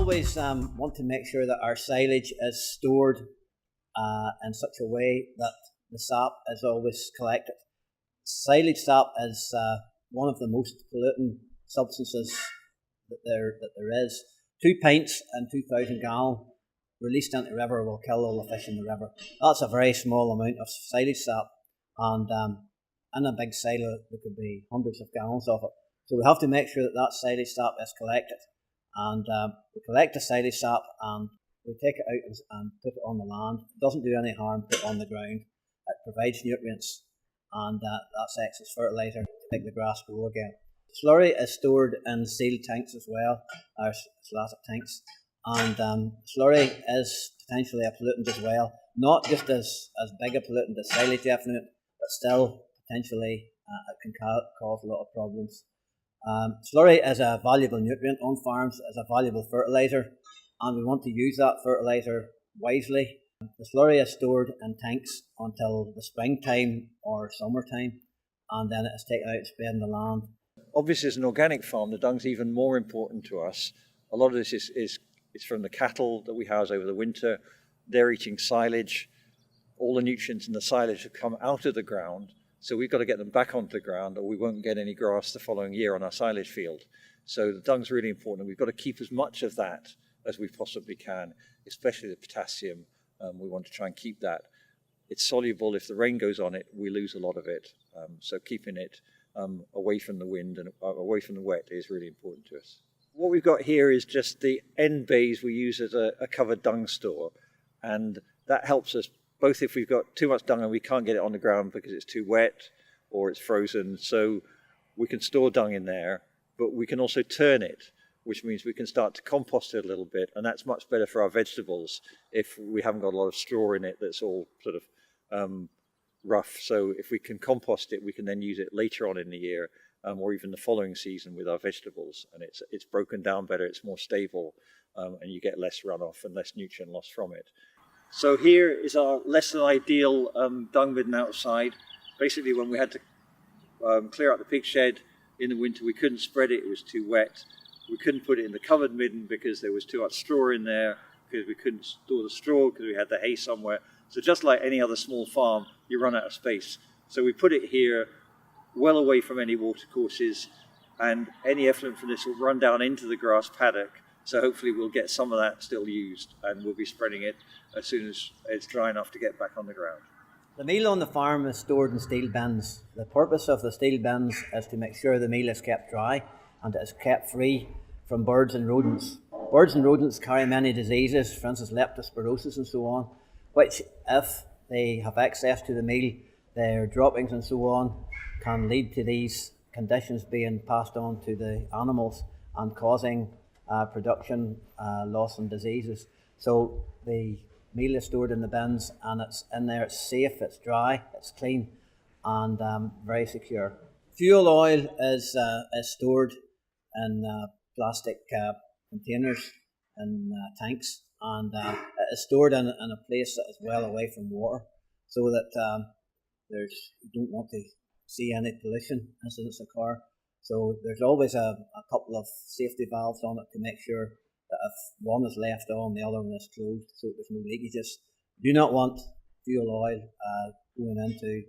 always want to make sure that our silage is stored in such a way that the sap is always collected. Silage sap is one of the most polluting substances that there is. 2 pints and 2,000 gallons released into the river will kill all the fish in the river. That's a very small amount of silage sap, and in a big silo there could be hundreds of gallons of it. So we have to make sure that that silage sap is collected, and we collect the silage sap and we take it out and put it on the land. It doesn't do any harm to put it on the ground. It provides nutrients, and that's excess fertiliser to make the grass grow again. Slurry is stored in sealed tanks as well, or slatted tanks, and slurry is potentially a pollutant as well. Not just as big a pollutant as silage effluent, but still potentially it can cause a lot of problems. Slurry is a valuable nutrient on farms, is a valuable fertiliser, and we want to use that fertiliser wisely. The slurry is stored in tanks until the springtime or summertime, and then it is taken out and sprayed in the land. Obviously, as an organic farm, the dung's even more important to us. A lot of this is from the cattle that we house over the winter. They're eating silage. All the nutrients in the silage have come out of the ground, so we've got to get them back onto the ground, or we won't get any grass the following year on our silage field. So the dung's really important. We've got to keep as much of that as we possibly can, especially the potassium. We want to try and keep that. It's soluble. If the rain goes on it, we lose a lot of it. So keeping it away from the wind and away from the wet is really important to us. What we've got here is just the end bays we use as a covered dung store, and that helps us both if we've got too much dung and we can't get it on the ground because it's too wet or it's frozen, so we can store dung in there, but we can also turn it, which means we can start to compost it a little bit, and that's much better for our vegetables if we haven't got a lot of straw in it that's all sort of rough. So if we can compost it, we can then use it later on in the year, or even the following season with our vegetables, and it's broken down better, it's more stable, and you get less runoff and less nutrient loss from it. So here is our less than ideal dung bin outside. Basically, when we had to clear out the pig shed in the winter, we couldn't spread it, it was too wet. We couldn't put it in the covered midden because there was too much straw in there, because we couldn't store the straw because we had the hay somewhere. So just like any other small farm, you run out of space. So we put it here well away from any watercourses, and any effluent from this will run down into the grass paddock. So hopefully we'll get some of that still used, and we'll be spreading it as soon as it's dry enough to get back on the ground. The meal on the farm is stored in steel bins. The purpose of the steel bins is to make sure the meal is kept dry and it is kept free from birds and rodents. Birds and rodents carry many diseases, for instance leptospirosis and so on, which if they have access to the meal, their droppings and so on can lead to these conditions being passed on to the animals and causing production loss and diseases. So the meal is stored in the bins, and it's in there, it's safe, it's dry, it's clean, and very secure. Fuel oil is stored in plastic containers and tanks, and it is stored in a place that is well away from water, so that you don't want to see any pollution incidents occur. So there's always a couple of safety valves on it to make sure that if one is left on, the other one is closed, so there's no leakages. You do not want fuel oil going into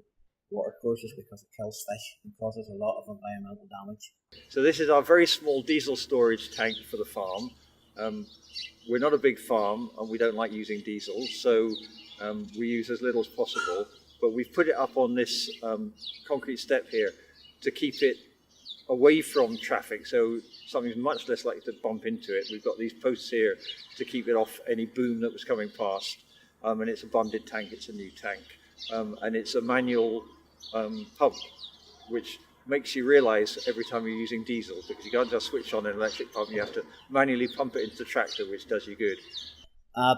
water courses because it kills fish and causes a lot of environmental damage. So this is our very small diesel storage tank for the farm. We're not a big farm and we don't like using diesel, so we use as little as possible, but we've put it up on this concrete step here to keep it away from traffic, so something's much less likely to bump into it. We've got these posts here to keep it off any boom that was coming past, and it's a bunded tank, it's a new tank, and it's a manual pump, which makes you realise every time you're using diesel, because you can't just switch on an electric pump, you have to manually pump it into the tractor, which does you good.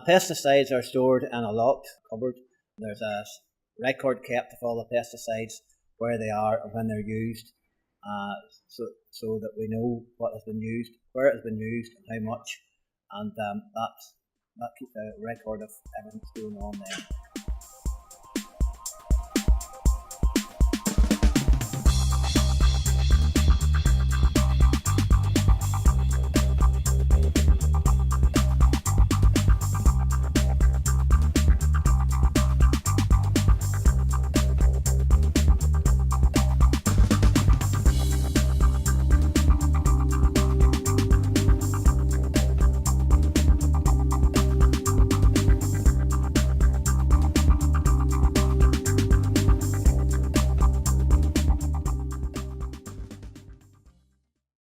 Pesticides are stored in a locked cupboard. There's a record kept of all the pesticides, where they are and when they're used, so that we know what has been used, where it has been used and how much, and that keeps a record of everything that's going on there.